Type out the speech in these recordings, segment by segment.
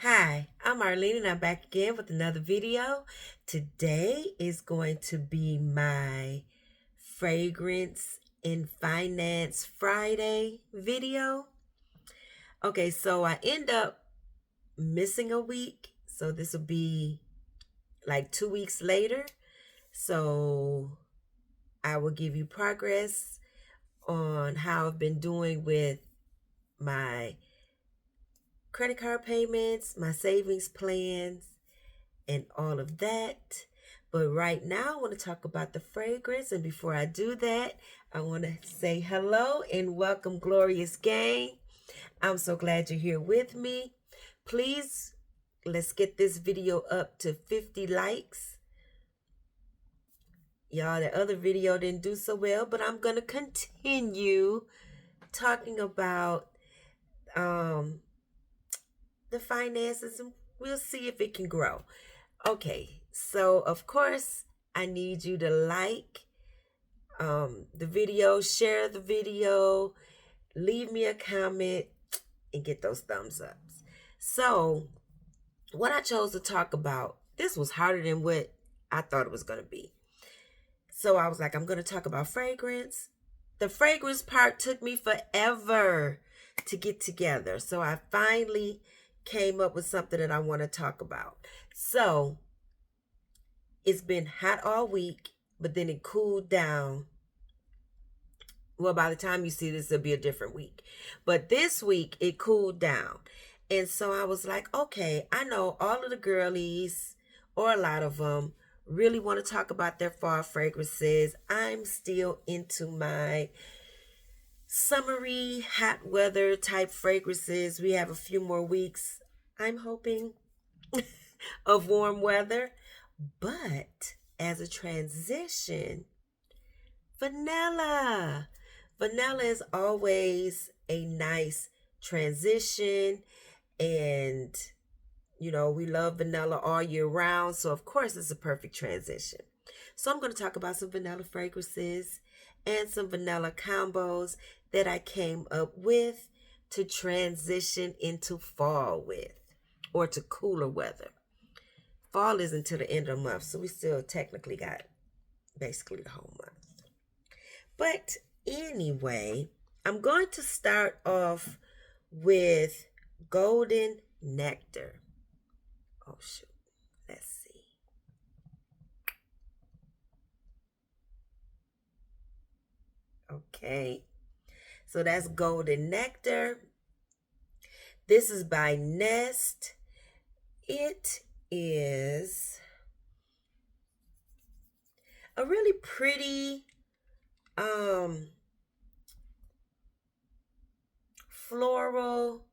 Hi, I'm Arlene and I'm back again with another video. Today is going to be my Fragrance and Finance Friday video. Okay, so I end up missing a week. So this will be like 2 weeks later. So I will give you progress on how I've been doing with my credit card payments, my savings plans, and all of that. But right now, I want to talk about the fragrance. And before I do that, I want to say hello and welcome, Glorious Gang. I'm so glad you're here with me. Please, let's get this video up to 50 likes. Y'all, the other video didn't do so well, but I'm going to continue talking about um, the finances and we'll see if it can grow. Okay, so of course, I need you to like the video, share the video, leave me a comment, and get those thumbs ups. So, what I chose to talk about, this was harder than what I thought it was going to be. So, I was like, I'm going to talk about fragrance. The fragrance part took me forever to get together. So, I finally came up with something that I want to talk about. So, it's been hot all week, but then it cooled down. Well, by the time you see this, it'll be a different week. But this week, it cooled down. And so I was like, okay, I know all of the girlies, or a lot of them, really want to talk about their fall fragrances. I'm still into my summery, hot weather type fragrances. We have a few more weeks, I'm hoping, of warm weather. But as a transition, vanilla. Vanilla is always a nice transition. And, we love vanilla all year round. So, of course, it's a perfect transition. So, I'm going to talk about some vanilla fragrances and some vanilla combos that I came up with to transition into fall with or to cooler weather. Fall is until the end of the month, so we still technically got basically the whole month. But anyway, I'm going to start off with Golden Nectar. Oh, shoot. Let's see. Okay. So that's Golden Nectar. This is by Nest. It is a really pretty floral,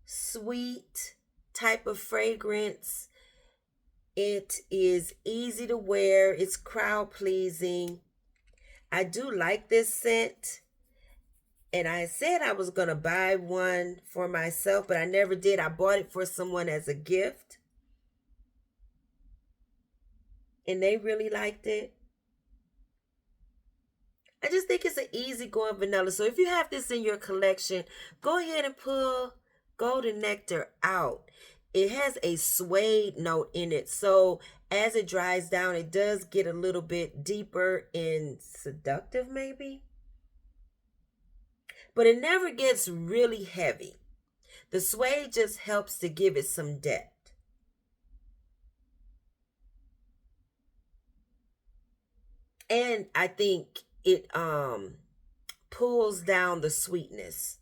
sweet type of fragrance. It is easy to wear. It's crowd pleasing. I do like this scent. And I said I was going to buy one for myself, but I never did. I bought it for someone as a gift. And they really liked it. I just think it's an easygoing vanilla. So if you have this in your collection, go ahead and pull Golden Nectar out. It has a suede note in it. So as it dries down, it does get a little bit deeper and seductive maybe. But it never gets really heavy. The suede just helps to give it some depth. And I think it pulls down the sweetness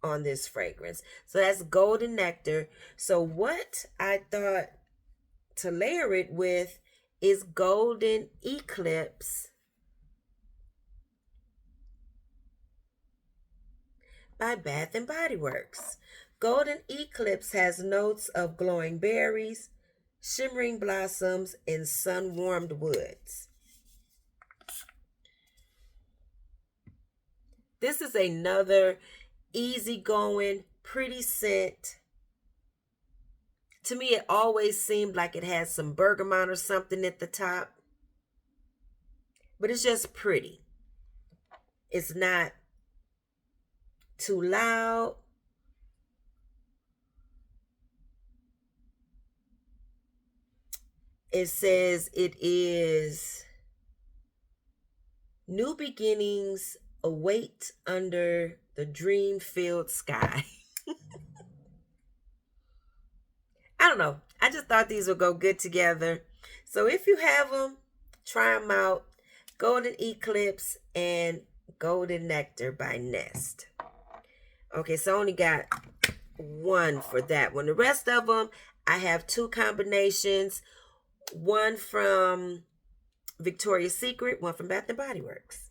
on this fragrance. So that's Golden Nectar. So what I thought to layer it with is Golden Eclipse by Bath and Body Works. Golden Eclipse has notes of glowing berries, shimmering blossoms, and sun-warmed woods. This is another easygoing, pretty scent. To me, it always seemed like it had some bergamot or something at the top. But it's just pretty. It's not too loud. It says it is new beginnings await under the dream-filled sky. I don't know. I just thought these would go good together. So if you have them, try them out. Golden Eclipse and Golden Nectar by Nest. Okay, so I only got one for that one. The rest of them, I have two combinations. One from Victoria's Secret, one from Bath and Body Works.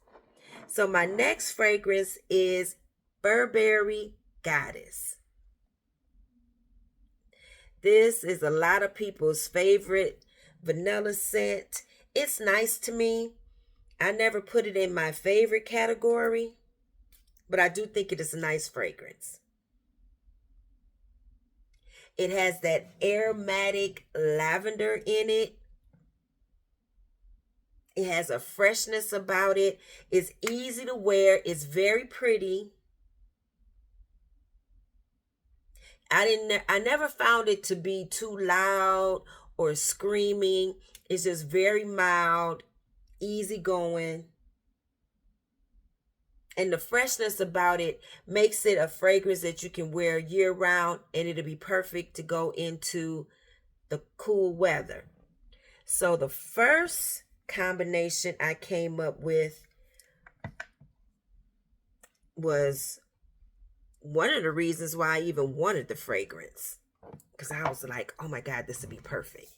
So my next fragrance is Burberry Goddess. This is a lot of people's favorite vanilla scent. It's nice to me. I never put it in my favorite category, but I do think it is a nice fragrance. It has that aromatic lavender in it. It has a freshness about it. It's easy to wear. It's very pretty. I never found it to be too loud or screaming. It's just very mild, easy going. And the freshness about it makes it a fragrance that you can wear year round, and it'll be perfect to go into the cool weather. So the first combination I came up with was one of the reasons why I even wanted the fragrance, because I was like, oh my God, this would be perfect.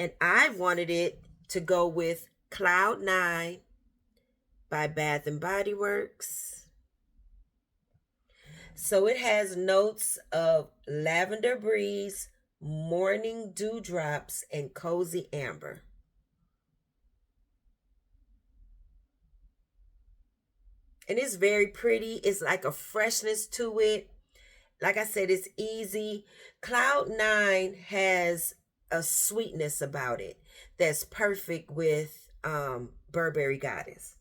And I wanted it to go with Cloud 9 by Bath and Body Works. So it has notes of lavender breeze, morning dewdrops, and cozy amber. And it's very pretty. It's like a freshness to it. Like I said, it's easy. Cloud 9 has a sweetness about it that's perfect with Burberry Goddess.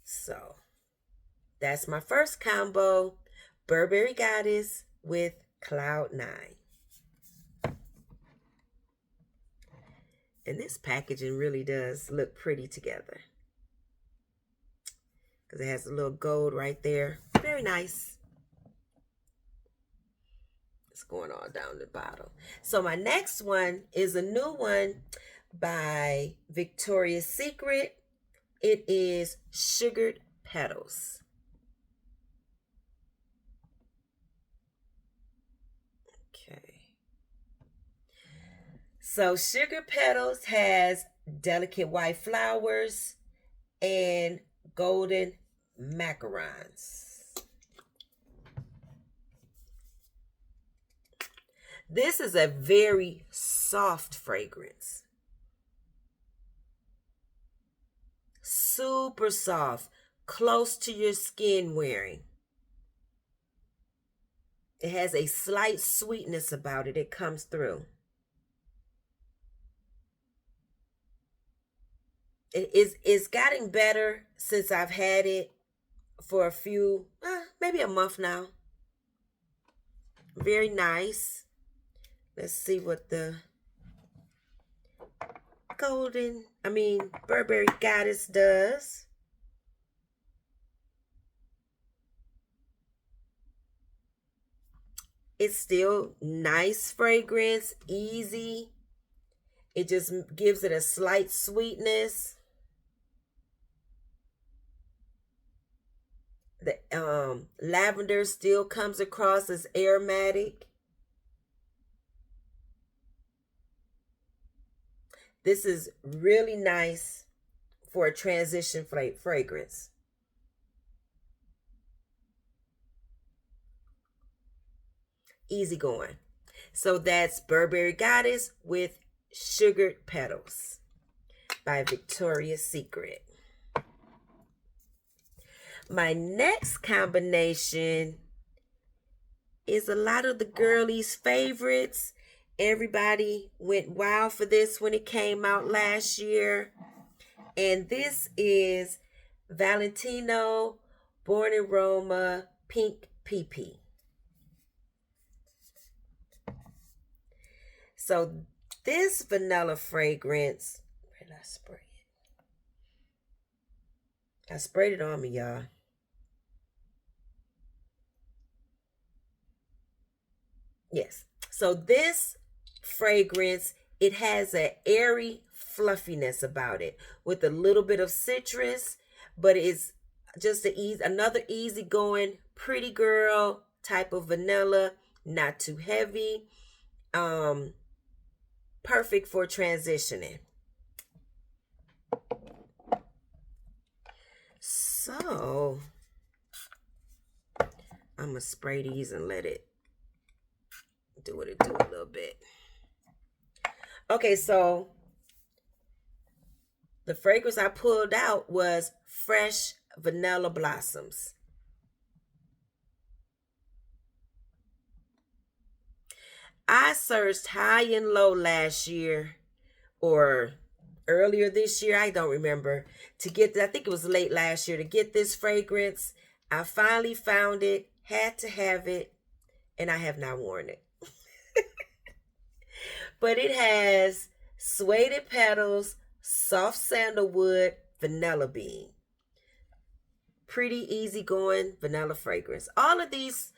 So that's my first combo, Burberry Goddess with Cloud 9. And this packaging really does look pretty together, because it has a little gold right there. Very nice. It's going all down the bottle. So my next one is a new one by Victoria's Secret. It is Sugared Petals. Okay. So Sugar Petals has delicate white flowers and golden macarons. This is a very soft fragrance. Super soft, close to your skin wearing. It has a slight sweetness about it. It comes through. It's gotten better since I've had it for a few, maybe a month now. Very nice. Let's see what the Burberry Goddess does. It's still nice fragrance, easy. It just gives it a slight sweetness. The lavender still comes across as aromatic. This is really nice for a transition fragrance. Easy going. So that's Burberry Goddess with Sugared Petals by Victoria's Secret. My next combination is a lot of the girlies' favorites. Everybody went wild for this when it came out last year. And this is Valentino Born in Roma Pink PP. So this vanilla fragrance, where did I spray it? I sprayed it on me, y'all. Yes. So this fragrance, it has an airy fluffiness about it with a little bit of citrus, but it's just another easygoing, pretty girl type of vanilla, not too heavy. Um, Perfect for transitioning. So I'm gonna spray these and let it do what it do a little bit. Okay, so the fragrance I pulled out was Fresh Vanilla Blossoms. I searched high and low last year or earlier this year, I don't remember, to get I think it was late last year to get this fragrance. I finally found it, had to have it, and I have not worn it. But it has suede petals, soft sandalwood, vanilla bean. Pretty easygoing vanilla fragrance. All of these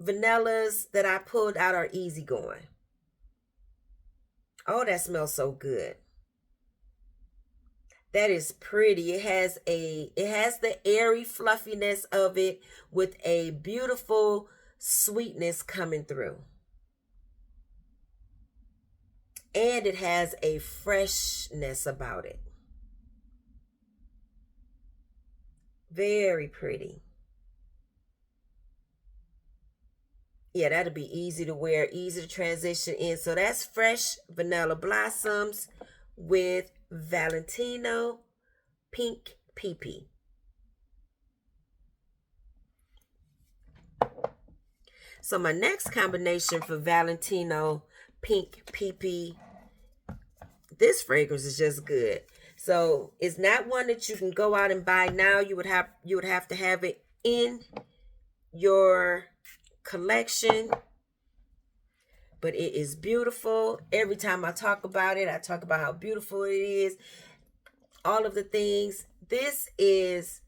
vanillas that I pulled out are easygoing. Oh, that smells so good. That is pretty. It has the airy fluffiness of it with a beautiful sweetness coming through. And it has a freshness about it. Very pretty. Yeah, that'll be easy to wear, easy to transition in. So that's Fresh Vanilla Blossoms with Valentino Pink PP. So my next combination for Valentino Pink PP, this fragrance is just good. So it's not one that you can go out and buy now. You would have to have it in your collection. But it is beautiful. Every time I talk about it, I talk about how beautiful it is. All of the things. This is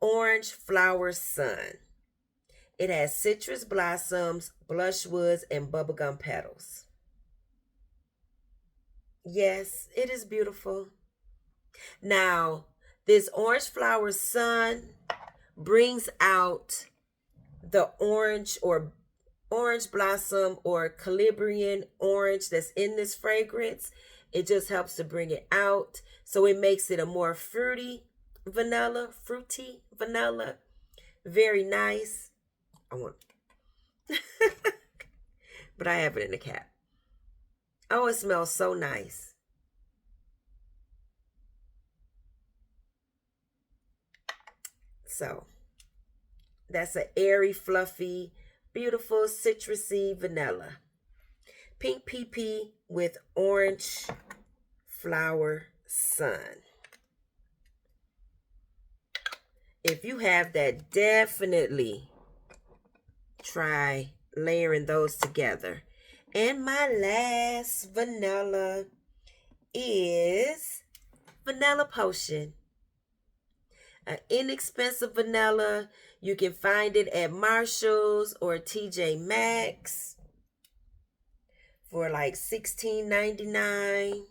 Orange Flower Sun. It has citrus blossoms, blush woods, and bubblegum petals. Yes, it is beautiful. Now, this Orange Flower Sun brings out the orange blossom or Calabrian orange that's in this fragrance. It just helps to bring it out. So it makes it a more fruity vanilla. Very nice. But I have it in the cap. Oh, it smells so nice. So that's an airy, fluffy, beautiful, citrusy vanilla. Pink PP with Orange Flower Sun. If you have that, definitely try layering those together. And my last vanilla is Vanilla Potion. An inexpensive vanilla. You can find it at Marshall's or TJ Maxx for like $16.99.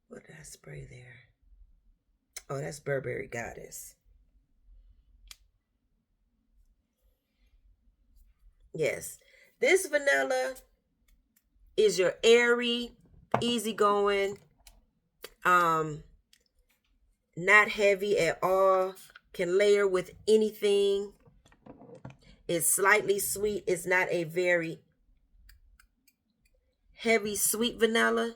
What did I spray there? Oh, that's Burberry Goddess. Yes. This vanilla is your airy, easygoing, not heavy at all, can layer with anything. It's slightly sweet. It's not a very heavy sweet vanilla.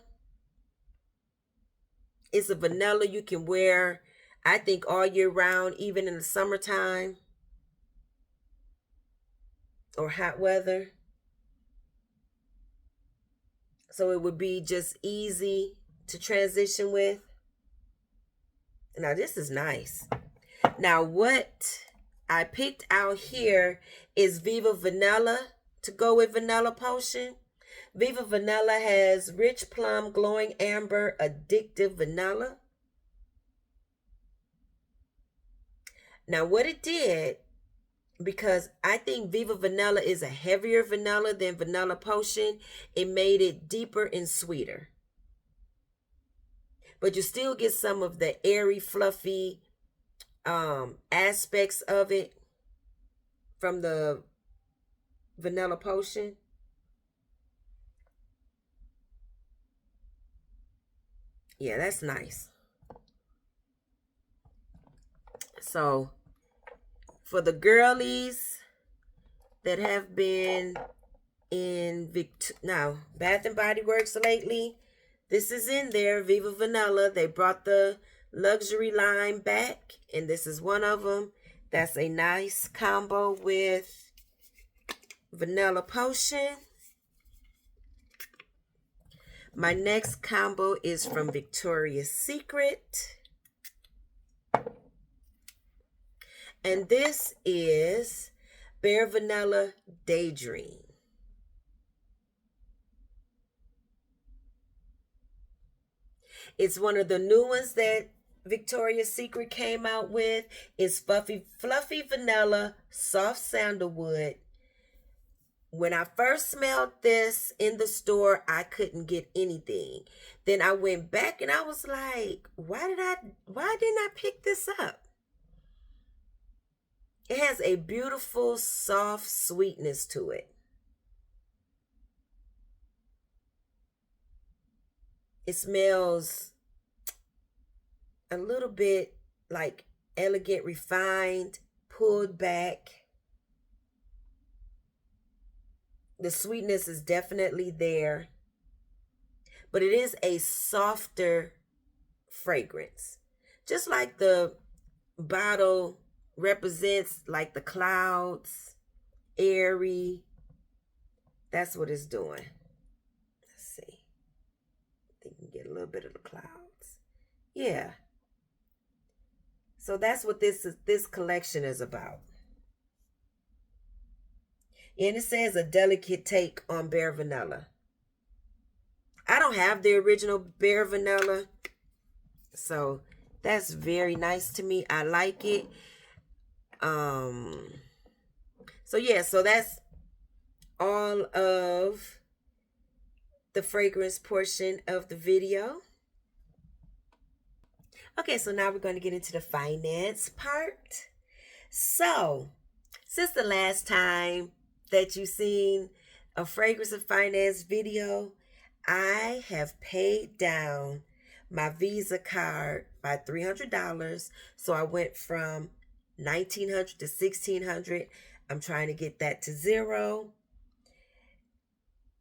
It's a vanilla you can wear, I think, all year round, even in the summertime or hot weather. So it would be just easy to transition with. Now this is nice. Now what I picked out here is Viva Vanilla to go with Vanilla Potion. Viva Vanilla has rich plum, glowing amber, addictive vanilla. Now, what it did, because I think Viva Vanilla is a heavier vanilla than Vanilla Potion, it made it deeper and sweeter. But you still get some of the airy, fluffy aspects of it from the Vanilla Potion. Yeah, that's nice. So, for the girlies that have been in Bath and Body Works lately, this is in there, Viva Vanilla. They brought the luxury line back, and this is one of them. That's a nice combo with Vanilla Potion. My next combo is from Victoria's Secret. And this is Bare Vanilla Daydream. It's one of the new ones that Victoria's Secret came out with. It's fluffy vanilla, soft sandalwood. When I first smelled this in the store, I couldn't get anything. Then I went back and I was like, why didn't I pick this up? It has a beautiful, soft sweetness to it. It smells a little bit like elegant, refined, pulled back. The sweetness is definitely there, but it is a softer fragrance. Just like the bottle represents, like the clouds, airy. That's what it's doing. Let's see. I think you can get a little bit of the clouds. Yeah. So that's what this collection is about. And it says a delicate take on Bare Vanilla. I don't have the original Bare Vanilla, so that's very nice to me. I like it. So yeah, so that's all of the fragrance portion of the video. Okay, so now we're going to get into the finance part. So, since the last time that you've seen a fragrance of finance video, I have paid down my Visa card by $300. So I went from $1,900 to $1,600. I'm trying to get that to $0.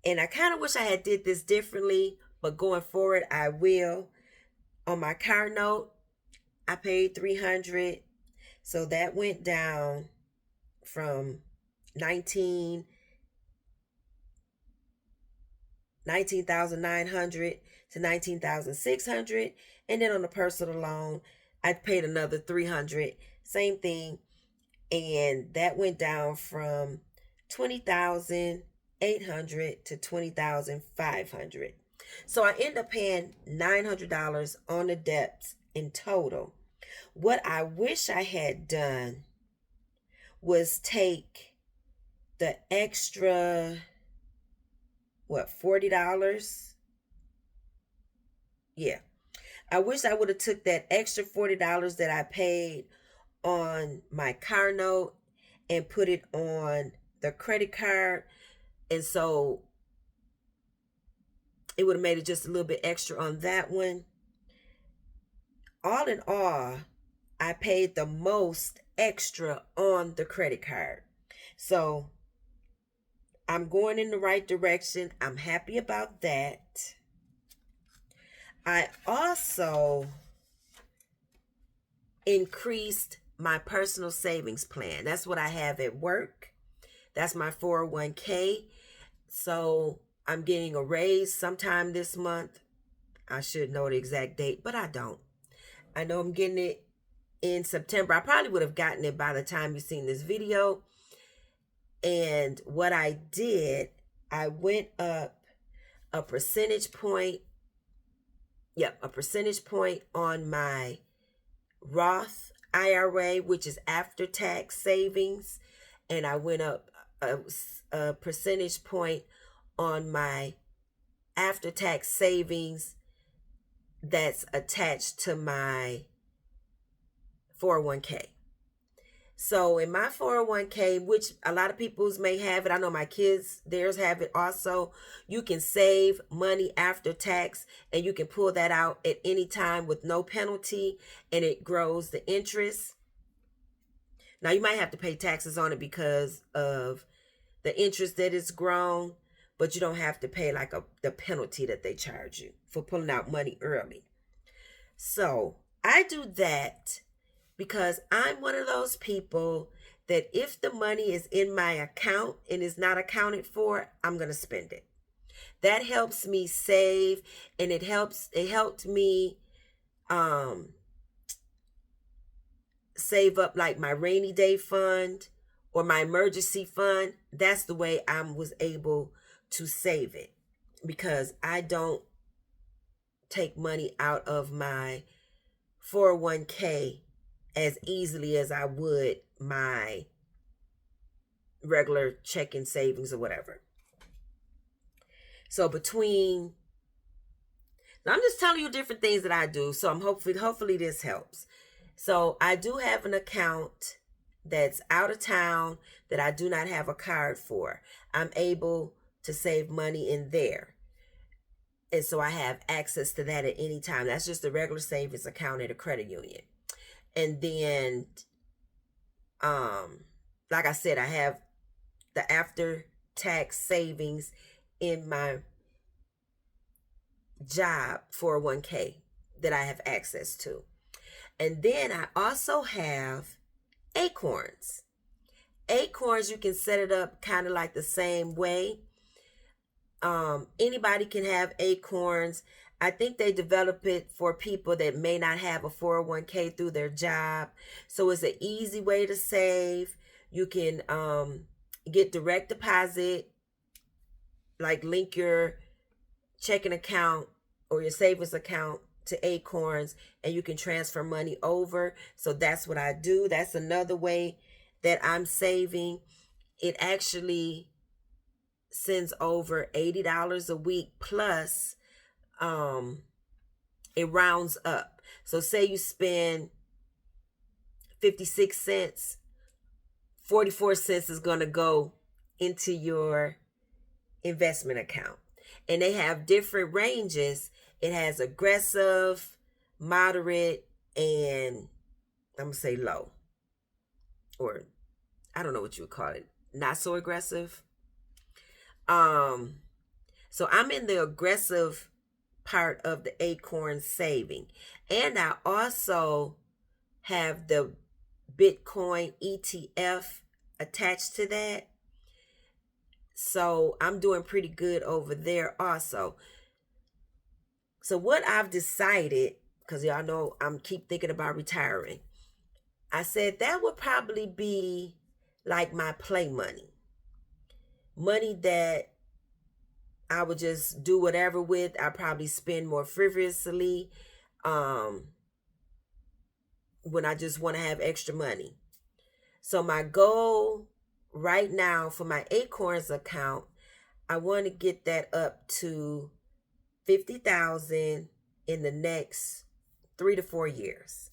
And I kind of wish I had did this differently, but going forward, I will. On my car note, I paid $300. So that went down from $19,900 to $19,600. And then on the personal loan, I paid another $300. Same thing. And that went down from $20,800 to $20,500. So I end up paying $900 on the debts in total. What I wish I had done was take the extra, $40? Yeah. I wish I would have took that extra $40 that I paid on my car note and put it on the credit card. And so it would have made it just a little bit extra on that one. All in all, I paid the most extra on the credit card. So I'm going in the right direction. I'm happy about that. I also increased my personal savings plan. That's what I have at work. That's my 401k. So I'm getting a raise sometime this month. I should know the exact date, but I don't. I know I'm getting it in September. I probably would have gotten it by the time you've seen this video. And what I did, I went up a percentage point. Yep, a percentage point on my Roth IRA, which is after tax savings. And I went up a percentage point on my after tax savings that's attached to my 401k. So in my 401k, which a lot of people's may have it, I know my kids, theirs have it also, you can save money after tax and you can pull that out at any time with no penalty, and it grows the interest. Now you might have to pay taxes on it because of the interest that it's grown, but you don't have to pay like the penalty that they charge you for pulling out money early. So I do that because I'm one of those people that if the money is in my account and is not accounted for, I'm going to spend it. That helps me save, and it helped me save up like my rainy day fund or my emergency fund. That's the way I was able to save it, because I don't take money out of my 401k as easily as I would my regular checking savings or whatever. So now I'm just telling you different things that I do. So I'm hopefully this helps. So I do have an account that's out of town that I do not have a card for. I'm able to save money in there. And so I have access to that at any time. That's just a regular savings account at a credit union. And then, like I said, I have the after tax savings in my job 401k that I have access to. And then I also have Acorns. Acorns, you can set it up kind of like the same way. Anybody can have Acorns. I think they develop it for people that may not have a 401k through their job. So it's an easy way to save. You can get direct deposit, like link your checking account or your savings account to Acorns, and you can transfer money over. So that's what I do. That's another way that I'm saving. It actually sends over $80 a week plus it rounds up. So say you spend 56 cents, 44 cents is going to go into your investment account. And they have different ranges. It has aggressive, moderate, and I'm going to say low. Or I don't know what you would call it. Not so aggressive. So I'm in the aggressive part of the Acorn saving. And I also have the Bitcoin ETF attached to that. So I'm doing pretty good over there also. So what I've decided, because y'all know I'm keep thinking about retiring, I said that would probably be like my play money. Money that I would just do whatever with. I probably spend more frivolously when I just want to have extra money. So my goal right now for my Acorns account, I want to get that up to 50,000 in the next 3 to 4 years.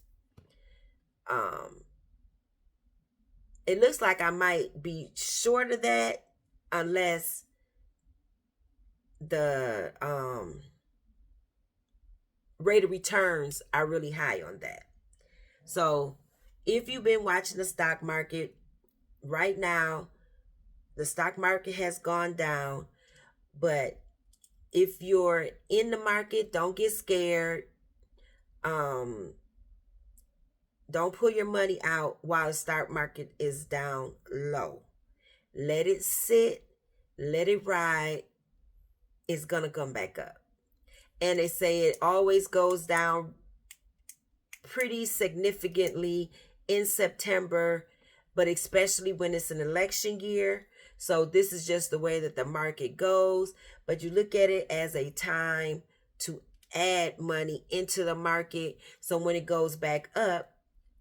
It looks like I might be short of that unless the rate of returns are really high on that. So if you've been watching the stock market right now, the stock market has gone down, but if you're in the market, don't get scared. Don't pull your money out while the stock market is down low. Let it sit, let it ride. It's gonna come back up. And they say it always goes down pretty significantly in September, but especially when it's an election year. So this is just the way that the market goes. But you look at it as a time to add money into the market. So when it goes back up,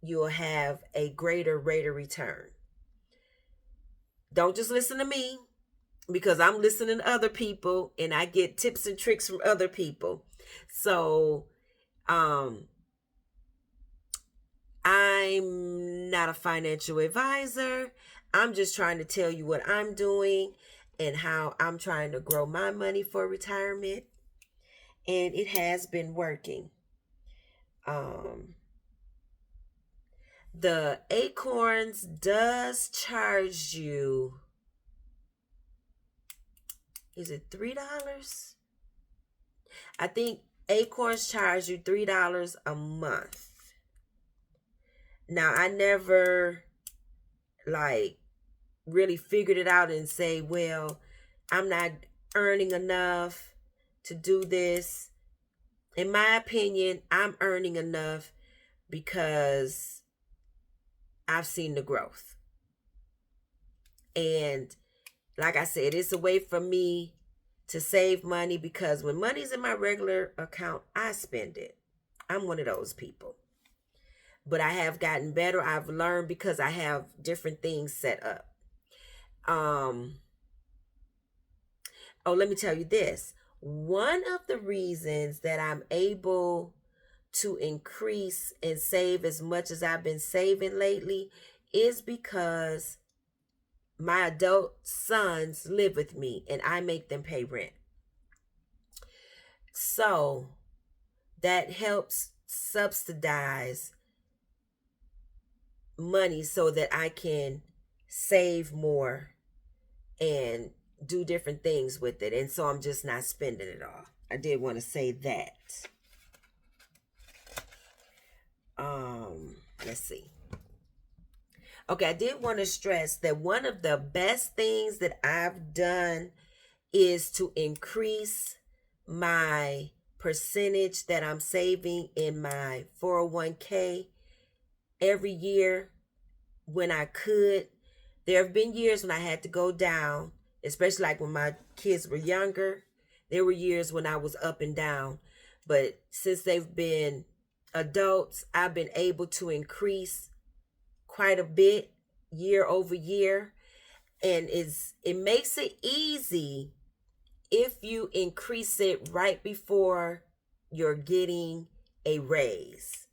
you'll have a greater rate of return. Don't just listen to me, because I'm listening to other people and I get tips and tricks from other people. So I'm not a financial advisor. I'm just trying to tell you what I'm doing and how I'm trying to grow my money for retirement. And it has been working. The Acorns does charge you, is it $3? I think Acorns charge you $3 a month. Now, I never really figured it out and say, well, I'm not earning enough to do this. In my opinion, I'm earning enough because I've seen the growth. And like I said, it's a way for me to save money, because when money's in my regular account, I spend it. I'm one of those people. But I have gotten better. I've learned because I have different things set up. Let me tell you this. One of the reasons that I'm able to increase and save as much as I've been saving lately is because my adult sons live with me and I make them pay rent. So that helps subsidize money so that I can save more and do different things with it. And so I'm just not spending it all. I did want to say that. Let's see. Okay, I did want to stress that one of the best things that I've done is to increase my percentage that I'm saving in my 401k every year when I could. There have been years when I had to go down, especially like when my kids were younger. There were years when I was up and down. But since they've been adults, I've been able to increase quite a bit year over year. And it makes it easy if you increase it right before you're getting a raise.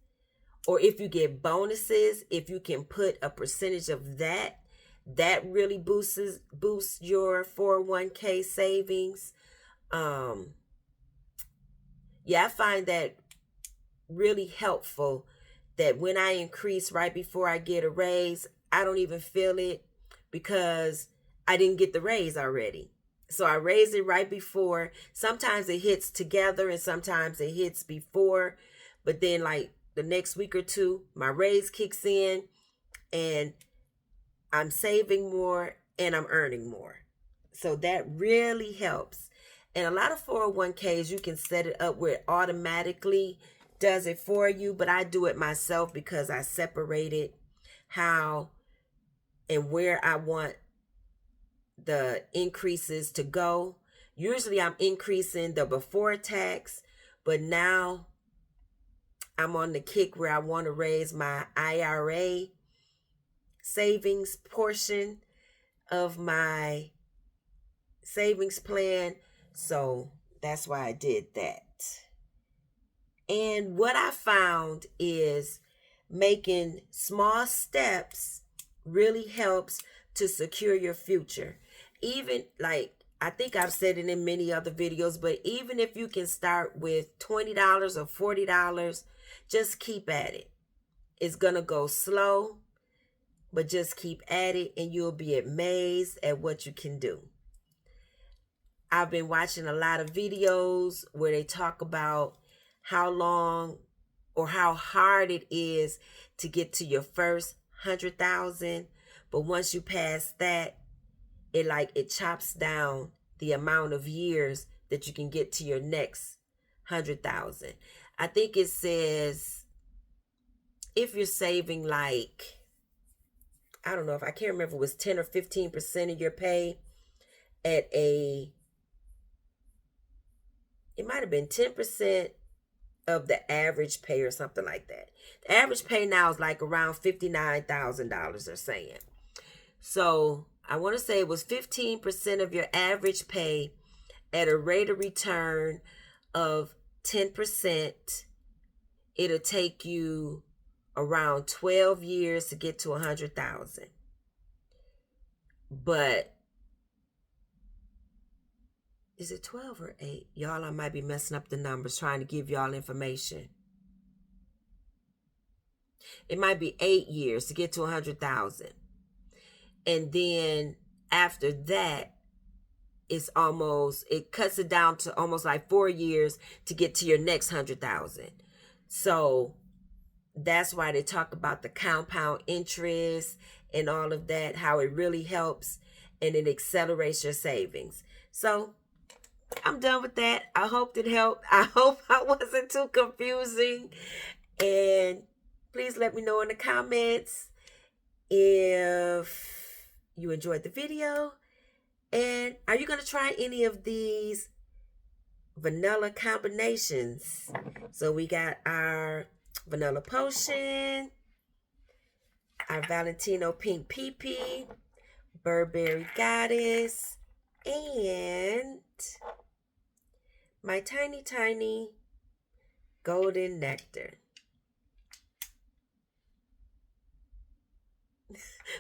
Or if you get bonuses, if you can put a percentage of that really boosts your 401k savings. I find that really helpful, that when I increase right before I get a raise, I don't even feel it because I didn't get the raise already. So I raise it right before. Sometimes it hits together and sometimes it hits before, but then like the next week or two, my raise kicks in and I'm saving more and I'm earning more. So that really helps. And a lot of 401ks, you can set it up where it automatically does it for you, but I do it myself because I separated how and where I want the increases to go. Usually I'm increasing the before tax, but now I'm on the kick where I want to raise my IRA savings portion of my savings plan. So that's why I did that. And what I found is making small steps really helps to secure your future. Even like, I think I've said it in many other videos, but even if you can start with $20 or $40, just keep at it. It's going to go slow, but just keep at it and you'll be amazed at what you can do. I've been watching a lot of videos where they talk about how long or how hard it is to get to your first 100,000. But once you pass that, it chops down the amount of years that you can get to your next 100,000. I think it says if you're saving like, I don't know, if I can't remember, it was 10 or 15% of your pay at it might have been 10% of the average pay or something like that. The average pay now is like around $59,000, they're saying. So I want to say it was 15% of your average pay at a rate of return of 10%. It'll take you around 12 years to get to 100,000. But is it 12 or 8? Y'all, I might be messing up the numbers trying to give y'all information. It might be 8 years to get to 100,000. And then after that, it cuts it down to almost like 4 years to get to your next 100,000. So that's why they talk about the compound interest and all of that, how it really helps and it accelerates your savings. So I'm done with that. I hope it helped. I hope I wasn't too confusing. And please let me know in the comments if you enjoyed the video. And are you going to try any of these vanilla combinations? So we got our vanilla potion, our Valentino pink PP, Burberry Goddess, and my tiny golden nectar.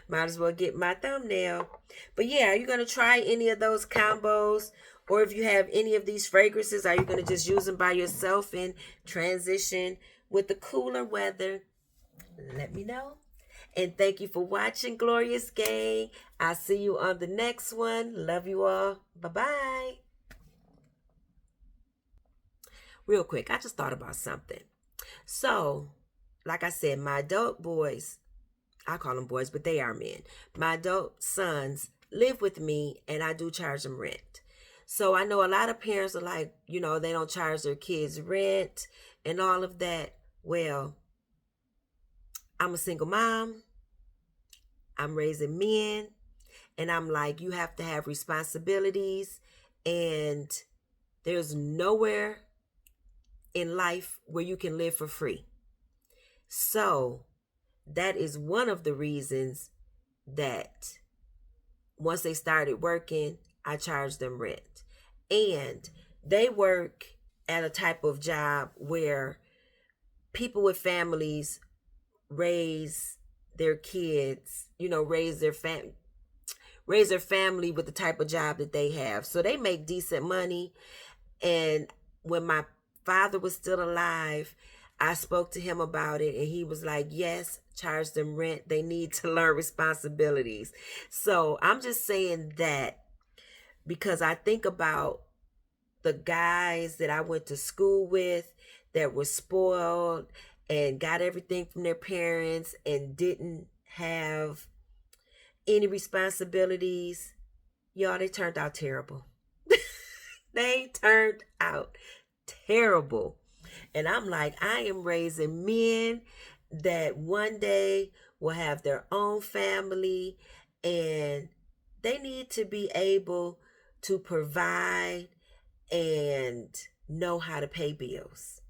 Might as well get my thumbnail. But yeah, are you going to try any of those combos? Or if you have any of these fragrances, are you going to just use them by yourself and transition with the cooler weather? Let me know. And thank you for watching, Glorious Gang. I'll see you on the next one. Love you all. Bye-bye. Real quick, I just thought about something. So, like I said, my adult boys, I call them boys, but they are men. My adult sons live with me, and I do charge them rent. So I know a lot of parents are like, they don't charge their kids rent and all of that. Well, I'm a single mom. I'm raising men. And I'm like, you have to have responsibilities. And there's nowhere in life where you can live for free. So that is one of the reasons that once they started working, I charged them rent. And they work at a type of job where people with families raise their kids, raise their family with the type of job that they have. So they make decent money. And when my father was still alive, I spoke to him about it, and he was like, yes, charge them rent. They need to learn responsibilities. So I'm just saying that because I think about the guys that I went to school with that were spoiled and got everything from their parents and didn't have any responsibilities. Y'all, they turned out terrible. They turned out terrible. And I'm like, I am raising men that one day will have their own family, and they need to be able to provide and know how to pay bills.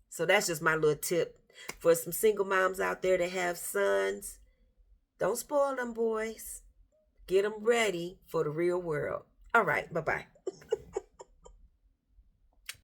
So that's just my little tip for some single moms out there that have sons. Don't spoil them boys. Get them ready for the real world. All right, bye-bye.